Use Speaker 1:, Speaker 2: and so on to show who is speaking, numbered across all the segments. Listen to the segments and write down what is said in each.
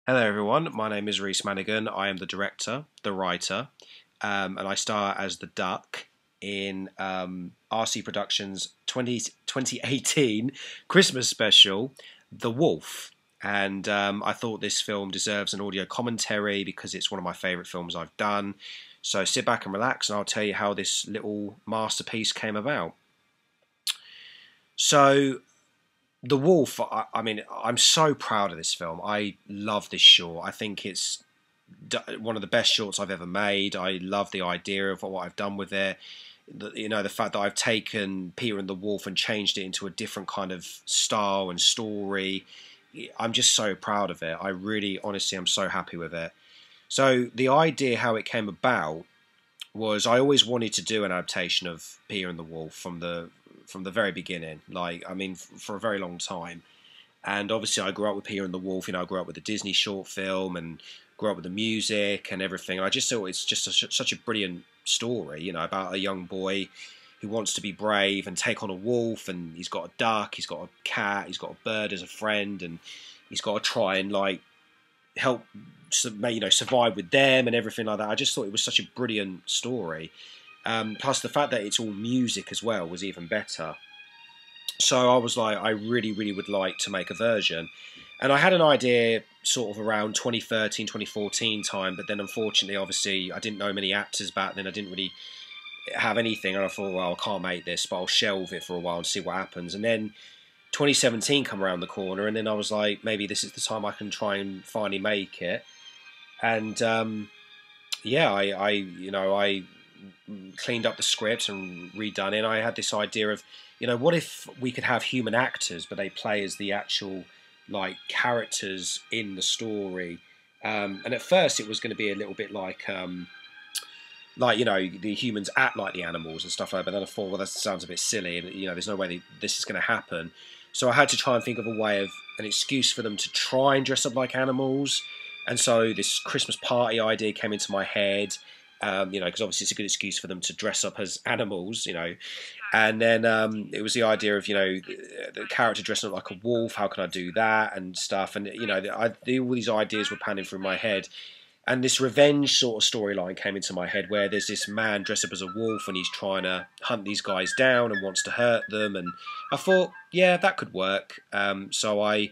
Speaker 1: Hello, everyone. My name is Reese Manigan. I am the director, the writer, and I star as the Duck in RC Productions 2018 Christmas special, The Wolf. And I thought this film deserves an audio commentary because it's one of my favourite films I've done. So sit back and relax, and I'll tell you how this little masterpiece came about. So, the Wolf, I mean, I'm so proud of this film. I love this short. I think it's one of the best shorts I've ever made. I love the idea of what I've done with it. The fact that I've taken Peter and the Wolf and changed it into a different kind of style and story. I'm just so proud of it. I really, honestly, I'm so happy with it. So the idea how it came about was I always wanted to do an adaptation of Peter and the Wolf from the very beginning. Like, I mean, for a very long time. And obviously, I grew up with Peter and the Wolf. I grew up with the Disney short film and grew up with the music and everything. And I just thought it's just such a brilliant story, about a young boy who wants to be brave and take on a wolf. And he's got a duck, he's got a cat, he's got a bird as a friend, and he's got to try and help, survive with them and everything like that. I just thought it was such a brilliant story. Plus, the fact that it's all music as well was even better. So I was like, I really, really would like to make a version. And I had an idea sort of around 2013, 2014 time, but then unfortunately, obviously, I didn't know many actors back then. I didn't really have anything. And I thought, well, I can't make this, but I'll shelve it for a while and see what happens. And then 2017 come around the corner, and then I was like, maybe this is the time I can try and finally make it. And yeah, I cleaned up the script and redone it. I had this idea of, what if we could have human actors, but they play as the actual characters in the story. And at first, it was going to be a little bit the humans act like the animals and stuff like that. But then I thought, well, that sounds a bit silly, and there's no way this is going to happen. So I had to try and think of a way of an excuse for them to try and dress up like animals. And so this Christmas party idea came into my head. Because obviously it's a good excuse for them to dress up as animals. And then it was the idea of, the character dressing up like a wolf. How can I do that and stuff? And all these ideas were panning through my head. And this revenge sort of storyline came into my head where there's this man dressed up as a wolf and he's trying to hunt these guys down and wants to hurt them. And I thought, yeah, that could work. So I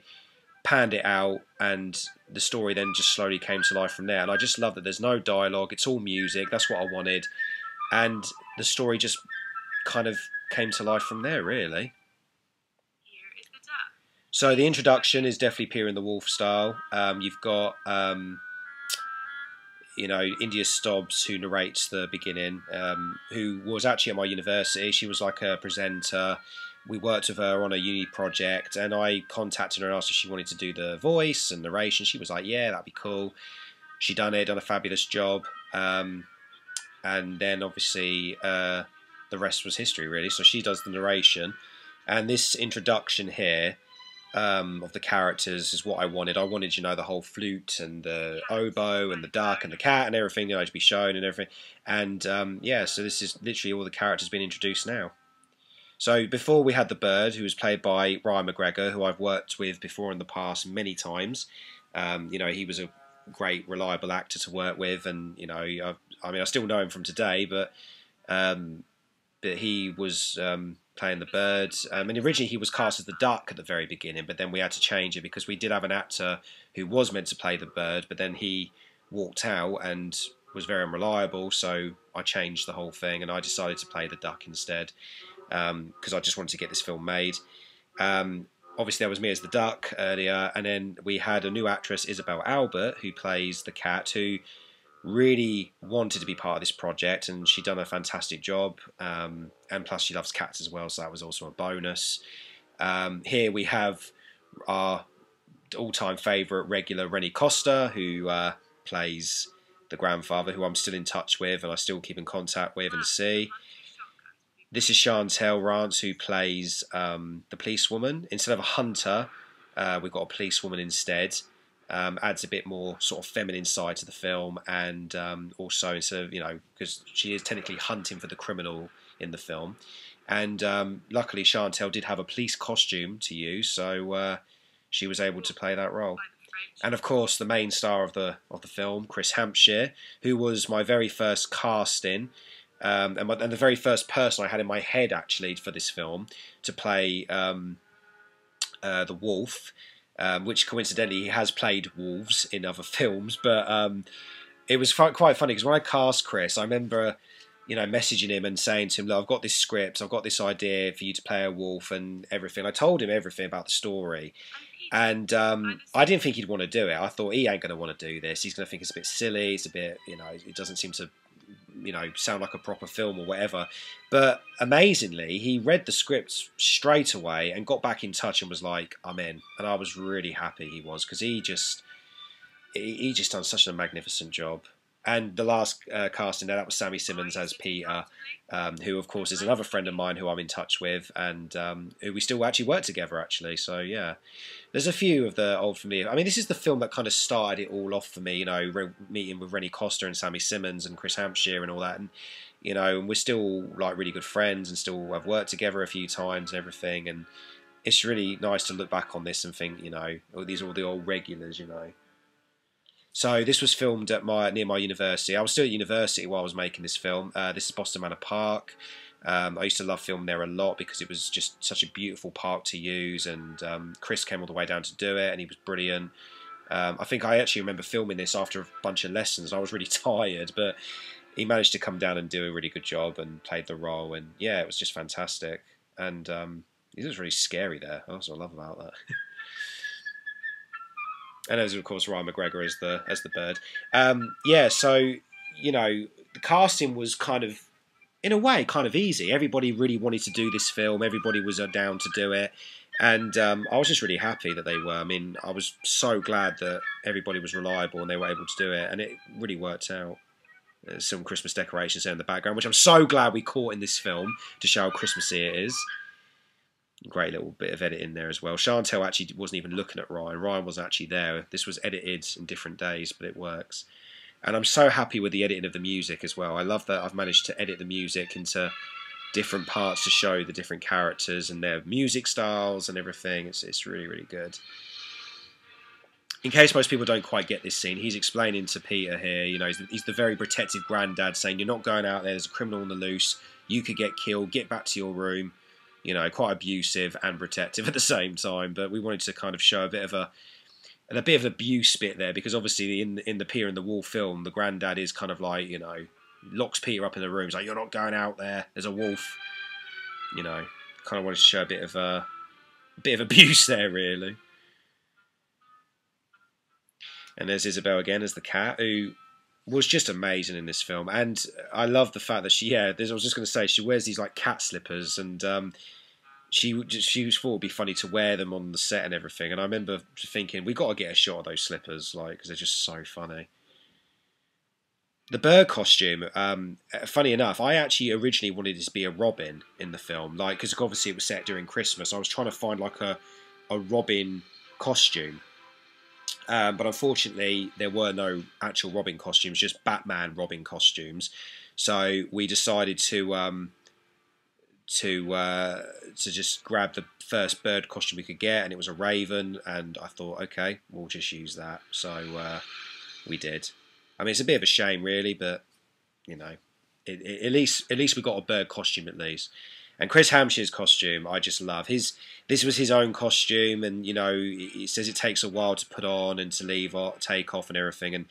Speaker 1: panned it out, and the story then just slowly came to life from there. And I just love that there's no dialogue, it's all music. That's what I wanted. And the story just kind of came to life from there, really. So the introduction is definitely Peer in the Wolf style. You've got India Stobbs, who narrates the beginning, who was actually at my university. She was like a presenter. We worked with her on a uni project, and I contacted her and asked if she wanted to do the voice and narration. She was like, yeah, that'd be cool. She done a fabulous job. And then obviously the rest was history, really. So she does the narration. And this introduction here of the characters is what I wanted. I wanted, the whole flute and the oboe and the duck and the cat and everything, to be shown and everything. And yeah, so this is literally all the characters being introduced now. So before we had the bird, who was played by Ryan McGregor, who I've worked with before in the past many times. He was a great, reliable actor to work with, and I still know him from today, but he was playing the bird. And originally he was cast as the duck at the very beginning, but then we had to change it because we did have an actor who was meant to play the bird, but then he walked out and was very unreliable, so I changed the whole thing and I decided to play the duck instead because I just wanted to get this film made. Obviously, there was me as the duck earlier, and then we had a new actress, Isabel Albert, who plays the cat, who really wanted to be part of this project, and she done a fantastic job. And plus, she loves cats as well, so that was also a bonus. Here we have our all-time favourite regular Rennie Costa, who plays the grandfather, who I'm still in touch with and I still keep in contact with and see. This is Chantel Rance, who plays the policewoman. Instead of a hunter, we've got a policewoman instead. Adds a bit more sort of feminine side to the film, and also instead of, because she is technically hunting for the criminal in the film. And luckily, Chantel did have a police costume to use, so she was able to play that role. And of course, the main star of the film, Chris Hampshire, who was my very first casting, and the very first person I had in my head actually for this film to play the wolf, which coincidentally he has played wolves in other films, but it was quite funny because when I cast Chris, I remember, messaging him and saying to him, "Look, I've got this script, I've got this idea for you to play a wolf and everything." I told him everything about the story, and I didn't think he'd want to do it. I thought he ain't going to want to do this. He's going to think it's a bit silly. It's a bit, it doesn't seem to, sound like a proper film or whatever. But amazingly, he read the script straight away and got back in touch and was like, "I'm in." And I was really happy he was, because he just done such a magnificent job. And the last casting there, that was Sammy Simmons as Peter, who of course is another friend of mine who I'm in touch with, and who we still actually work together actually. So yeah, there's a few of the old familiar. I mean, this is the film that kind of started it all off for me. Meeting with Rennie Costa and Sammy Simmons and Chris Hampshire and all that, and and we're still like really good friends and still have worked together a few times and everything. And it's really nice to look back on this and think, oh, these are all the old regulars, So this was filmed at near my university. I was still at university while I was making this film. This is Boston Manor Park. I used to love filming there a lot because it was just such a beautiful park to use, and Chris came all the way down to do it, and he was brilliant. I think I actually remember filming this after a bunch of lessons. I was really tired, but he managed to come down and do a really good job and played the role, and yeah, it was just fantastic. And he was really scary there. That's what I love about that. And there's of course Ryan McGregor as the bird. Yeah, so the casting was kind of, in a way, kind of easy. Everybody really wanted to do this film. Everybody was down to do it, and I was just really happy that they were. I mean, I was so glad that everybody was reliable and they were able to do it, and it really worked out. There's some Christmas decorations there in the background, which I'm so glad we caught in this film to show how Christmassy it is. Great little bit of editing there as well. Chantel actually wasn't even looking at Ryan. Ryan wasn't actually there. This was edited in different days, but it works. And I'm so happy with the editing of the music as well. I love that I've managed to edit the music into different parts to show the different characters and their music styles and everything. It's really, really good. In case most people don't quite get this scene, he's explaining to Peter here, he's the very protective granddad saying, "You're not going out there, there's a criminal on the loose, you could get killed, get back to your room." Quite abusive and protective at the same time. But we wanted to kind of show a bit of abuse bit there, because obviously in the Peter and the Wolf film, the granddad is kind of like, locks Peter up in the room. He's like, "You're not going out there, there's a wolf." Kind of wanted to show a bit of abuse there, really. And there's Isabel again as the cat, who was just amazing in this film. And I love the fact that I was just going to say, she wears these like cat slippers, and she thought it'd be funny to wear them on the set and everything. And I remember thinking, we got to get a shot of those slippers, like, because they're just so funny. The bird costume, funny enough, I actually originally wanted it to be a robin in the film, like, because obviously it was set during Christmas. I was trying to find like a robin costume. But unfortunately, there were no actual Robin costumes, just Batman Robin costumes. So we decided to just grab the first bird costume we could get, and it was a raven. And I thought, okay, we'll just use that. So we did. I mean, it's a bit of a shame, really, but at least we got a bird costume at least. And Chris Hampshire's costume, I just love. This was his own costume, and he says it takes a while to put on and to take off and everything. And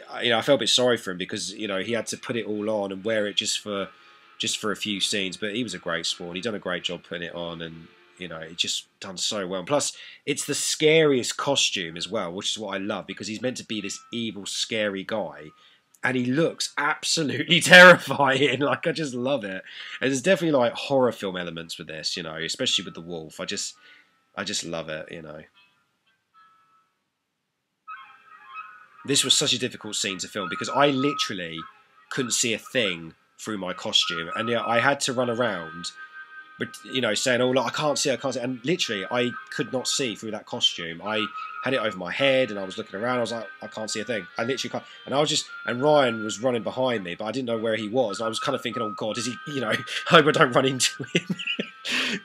Speaker 1: I felt a bit sorry for him because he had to put it all on and wear it just for a few scenes. But he was a great sport. He done a great job putting it on, and he just done so well. And plus, it's the scariest costume as well, which is what I love, because he's meant to be this evil, scary guy. And he looks absolutely terrifying. Like, I just love it. And there's definitely like horror film elements with this, especially with the wolf. I just love it, This was such a difficult scene to film because I literally couldn't see a thing through my costume, and I had to run around, but saying, "Oh, look, I can't see," and literally I could not see through that costume. I had it over my head, and I was looking around. I was like, I can't see a thing. I literally can't. And Ryan was running behind me, but I didn't know where he was. And I was kind of thinking, oh God, is he? I hope I don't run into him.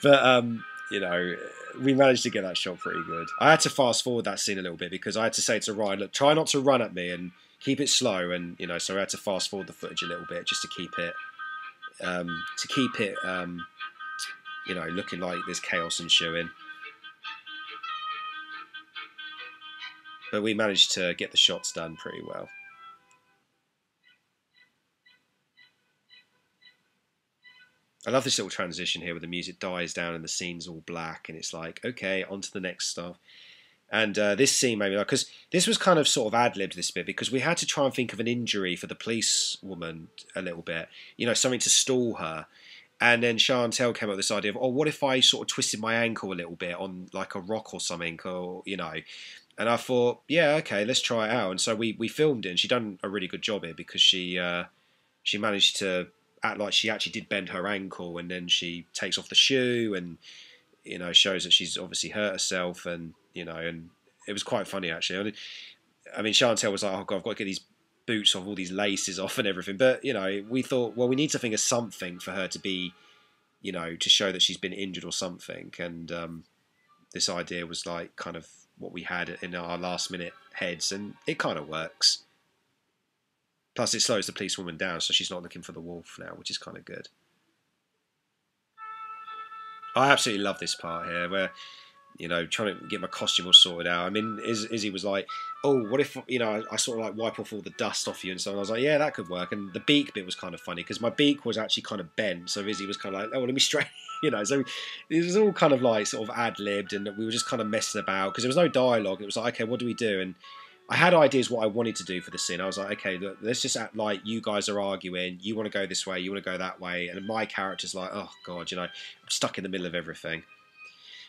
Speaker 1: But you know, we managed to get that shot pretty good. I had to fast forward that scene a little bit because I had to say to Ryan, look, try not to run at me and keep it slow, and you know, so I had to fast forward the footage a little bit just to keep it, you know, looking like there's chaos ensuing. But we managed to get the shots done pretty well. I love this little transition here where the music dies down and the scene's all black, and it's like, okay, on to the next stuff. And this scene made me like, because this was kind of sort of ad-libbed this bit, because we had to try and think of an injury for the police woman a little bit, you know, something to stall her. And then Chantel came up with this idea of, oh, what if I sort of twisted my ankle a little bit on like a rock or something, or, you know. And I thought, yeah, okay, let's try it out. And so we filmed it, and she done a really good job here because she managed to act like she actually did bend her ankle, and then she takes off the shoe and, you know, shows that she's obviously hurt herself, and, you know, and it was quite funny actually. I mean, Chantel was like, oh God, I've got to get these boots off, all these laces off and everything. But, you know, we thought, well, we need to think of something for her to be, you know, to show that she's been injured or something. And this idea was like kind of what we had in our last minute heads, and it kind of works. Plus, it slows the policewoman down, so she's not looking for the wolf now, which is kind of good. I absolutely love this part here, where, you know, trying to get my costume all sorted out. I mean, Izzy was like, oh, what if, you know, I sort of like wipe off all the dust off you and so on. I was like, yeah, that could work. And the beak bit was kind of funny because my beak was actually kind of bent. So Izzy was kind of like, oh, let me straighten, you know. So it was all kind of like sort of ad-libbed, and we were just kind of messing about because there was no dialogue. It was like, okay, what do we do? And I had ideas what I wanted to do for the scene. I was like, okay, look, let's just act like you guys are arguing. You want to go this way, you want to go that way. And my character's like, oh, God, you know, I'm stuck in the middle of everything.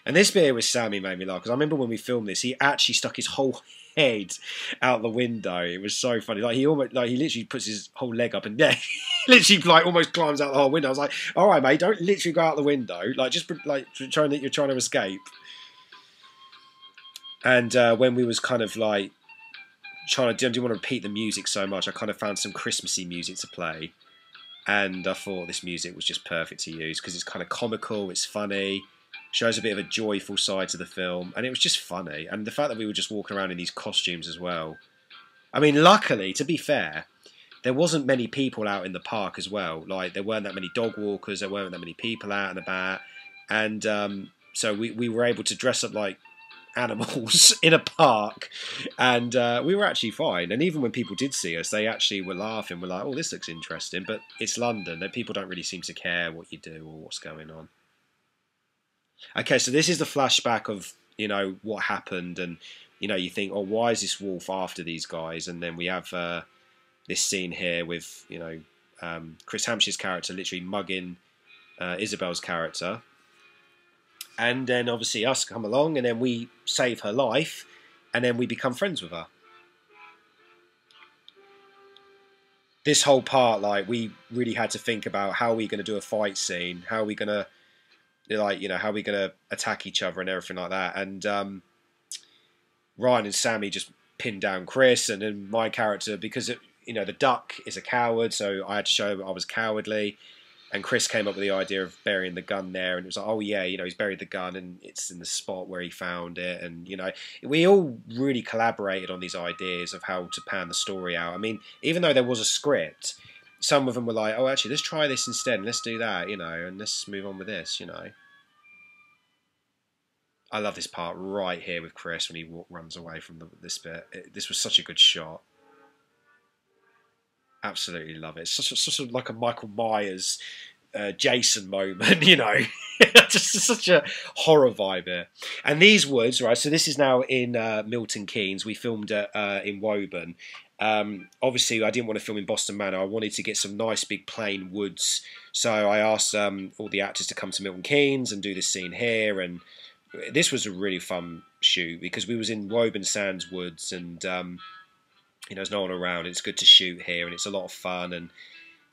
Speaker 1: And this bit with Sammy made me laugh because I remember when we filmed this, he actually stuck his whole head out the window. It was so funny. Like he literally puts his whole leg up and yeah, literally like almost climbs out the whole window. I was like, all right, mate, don't literally go out the window. Like just like you're trying to escape. And when we was kind of like didn't want to repeat the music so much, I kind of found some Christmassy music to play, and I thought this music was just perfect to use because it's kind of comical, it's funny, shows a bit of a joyful side to the film, and it was just funny. And the fact that we were just walking around in these costumes as well. I mean, luckily, to be fair, there wasn't many people out in the park as well. Like, there weren't that many dog walkers, there weren't that many people out and about, and so we were able to dress up like animals in a park, and we were actually fine. And even when people did see us, they actually were laughing. We're like, oh, this looks interesting. But it's London, that people don't really seem to care what you do or what's going on. Okay, so this is the flashback of, you know, what happened, and, you know, you think, oh, why is this wolf after these guys? And then we have this scene here with, you know, Chris Hampshire's character literally mugging Isabel's character. And then obviously us come along, and then we save her life, and then we become friends with her. This whole part, like, we really had to think about how are we going to do a fight scene, how are we going to, like, you know, how are we going to attack each other and everything like that. And Ryan and Sammy just pinned down Chris, and then my character, because it, you know, the duck is a coward, so I had to show I was cowardly. And Chris came up with the idea of burying the gun there, and it was like, oh yeah, you know, he's buried the gun, and it's in the spot where he found it, and you know, we all really collaborated on these ideas of how to pan the story out. I mean, even though there was a script, some of them were like, oh, actually, let's try this instead, and let's do that, you know, and let's move on with this, you know. I love this part right here with Chris when he runs away from this bit. This was such a good shot. Absolutely love it. It's such a like a Michael Myers, Jason moment, you know. Just such a horror vibe here. And these woods, right? So this is now in Milton Keynes. We filmed in Woburn. Obviously, I didn't want to film in Boston Manor. I wanted to get some nice big plain woods. So I asked all the actors to come to Milton Keynes and do this scene here. And this was a really fun shoot because we was in Woburn Sands Woods, and you know, there's no one around. It's good to shoot here, and it's a lot of fun. And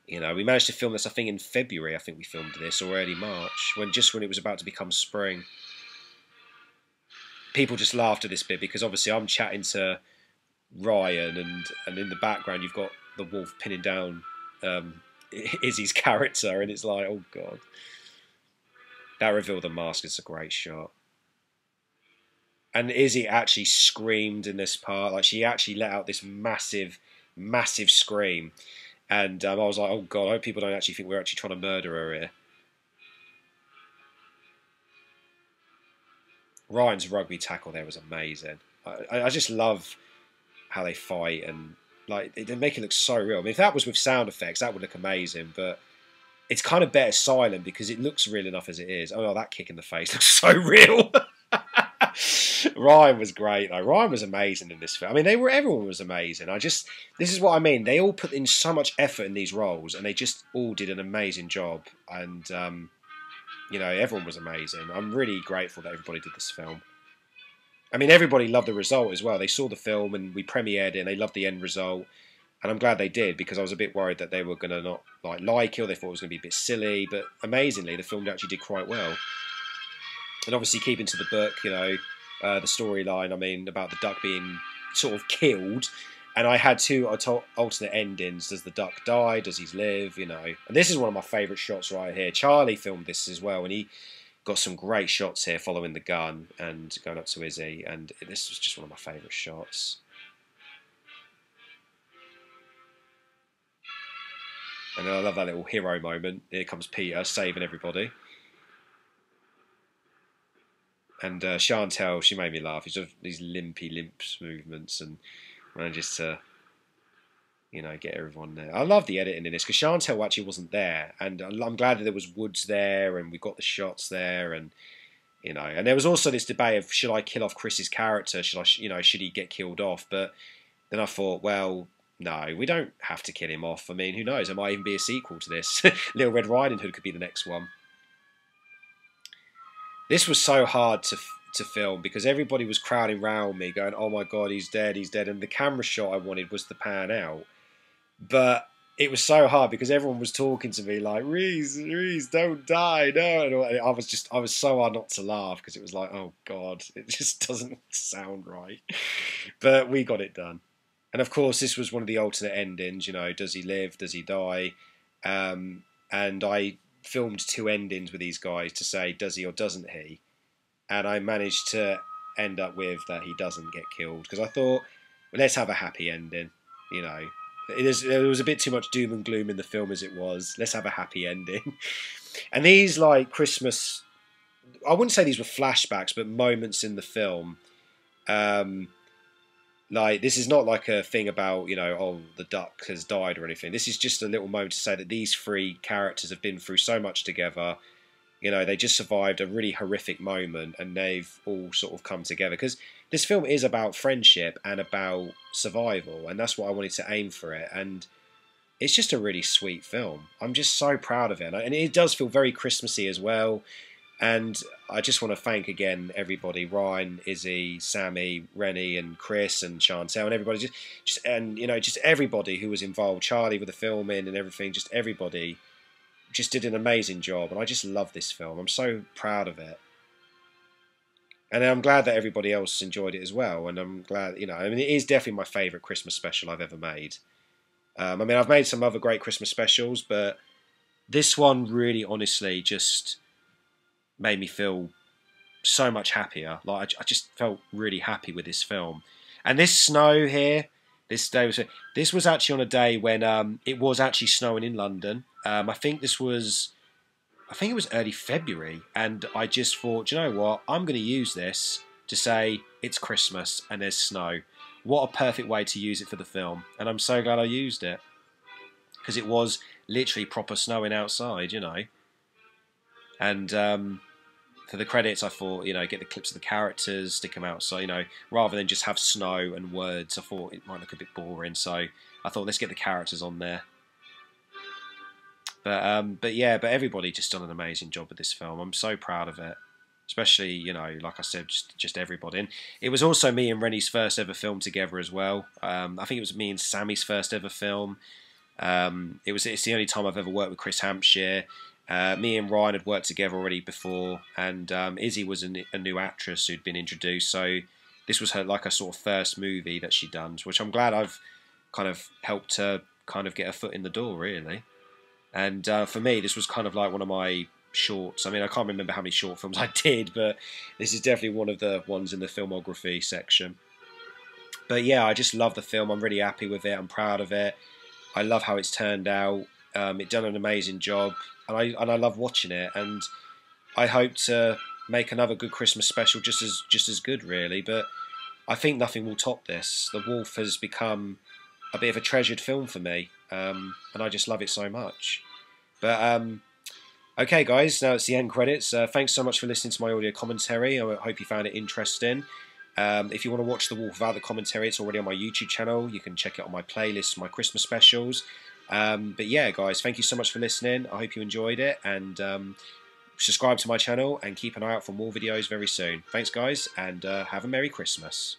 Speaker 1: you know, we managed to film this, I think, in February. I think we filmed this, or early March, when it was about to become spring. People just laughed at this bit because obviously I'm chatting to Ryan, and in the background you've got the wolf pinning down Izzy's character, and it's like, oh God. That reveal of the mask is a great shot. And Izzy actually screamed in this part. Like, she actually let out this massive, massive scream. And I was like, oh God, I hope people don't actually think we're actually trying to murder her here. Ryan's rugby tackle there was amazing. I just love how they fight, and like they make it look so real. I mean, if that was with sound effects, that would look amazing. But it's kind of better silent because it looks real enough as it is. Oh, that kick in the face looks so real. Ryan was great though. Ryan was amazing in this film. I mean, everyone was amazing. This is what I mean. They all put in so much effort in these roles, and they just all did an amazing job. And everyone was amazing. I'm really grateful that everybody did this film. I mean, everybody loved the result as well. They saw the film and we premiered it, and they loved the end result. And I'm glad they did, because I was a bit worried that they were going to not like it, or they thought it was going to be a bit silly. But amazingly, the film actually did quite well. And obviously, keeping to the book, the storyline, I mean, about the duck being sort of killed. And I had two alternate endings. Does the duck die? Does he live? And this is one of my favourite shots right here. Charlie filmed this as well, and he got some great shots here following the gun and going up to Izzy. And this was just one of my favourite shots. And I love that little hero moment. Here comes Peter saving everybody. And Chantel, she made me laugh. She's just these limpy movements and manages to, get everyone there. I love the editing in this because Chantel actually wasn't there, and I'm glad that there was Woods there, and we got the shots there, and and there was also this debate of should I kill off Chris's character? Should he get killed off? But then I thought, well, no, we don't have to kill him off. I mean, who knows? There might even be a sequel to this. Little Red Riding Hood could be the next one. This was so hard to film because everybody was crowding around me going, oh my God, he's dead, and the camera shot I wanted was the pan out. But it was so hard because everyone was talking to me like, Reese, don't die, no. And I was so hard not to laugh because it was like, oh God, it just doesn't sound right. But we got it done. And of course, this was one of the alternate endings, does he live, does he die? And I filmed two endings with these guys to say, does he or doesn't he? And I managed to end up with that he doesn't get killed because I thought, well, let's have a happy ending, There was a bit too much doom and gloom in the film as it was. Let's have a happy ending. And these Christmas, I wouldn't say these were flashbacks, but moments in the film. This is not like a thing about, oh, the duck has died or anything. This is just a little moment to say that these three characters have been through so much together. They just survived a really horrific moment and they've all sort of come together. Because this film is about friendship and about survival. And that's what I wanted to aim for it. And it's just a really sweet film. I'm just so proud of it. And it does feel very Christmassy as well. And I just want to thank again everybody, Ryan, Izzy, Sammy, Rennie and Chris and Chantel and everybody, just everybody who was involved, Charlie with the filming and everything, just everybody just did an amazing job. And I just love this film. I'm so proud of it. And I'm glad that everybody else enjoyed it as well. And I'm glad, it is definitely my favourite Christmas special I've ever made. I've made some other great Christmas specials, but this one really honestly just made me feel so much happier. I just felt really happy with this film. And this snow here, this was actually on a day when it was actually snowing in London. I think it was early February, and I just thought, you know what, I'm going to use this to say it's Christmas and there's snow. What a perfect way to use it for the film. And I'm so glad I used it. Because it was literally proper snowing outside, And for the credits, I thought, get the clips of the characters, stick them outside, rather than just have snow and words. I thought it might look a bit boring. So I thought, let's get the characters on there. But everybody just done an amazing job with this film. I'm so proud of it. Especially, like I said, just everybody. And it was also me and Rennie's first ever film together as well. I think it was me and Sammy's first ever film. It's the only time I've ever worked with Chris Hampshire. Me and Ryan had worked together already before, and Izzy was a new actress who'd been introduced. So this was her a sort of first movie that she'd done, which I'm glad I've kind of helped her kind of get her foot in the door, really. And for me, this was kind of like one of my shorts. I mean, I can't remember how many short films I did, but this is definitely one of the ones in the filmography section. But yeah, I just love the film. I'm really happy with it. I'm proud of it. I love how it's turned out. It done an amazing job, and I love watching it. And I hope to make another good Christmas special just as good, really. But I think nothing will top this. The Wolf has become a bit of a treasured film for me, and I just love it so much. But okay, guys, now it's the end credits. Thanks so much for listening to my audio commentary. I hope you found it interesting. If you want to watch The Wolf without the commentary, it's already on my YouTube channel. You can check it on my playlist, my Christmas specials. But yeah, guys, thank you so much for listening. I hope you enjoyed it, and subscribe to my channel and keep an eye out for more videos very soon. Thanks, guys, and have a Merry Christmas.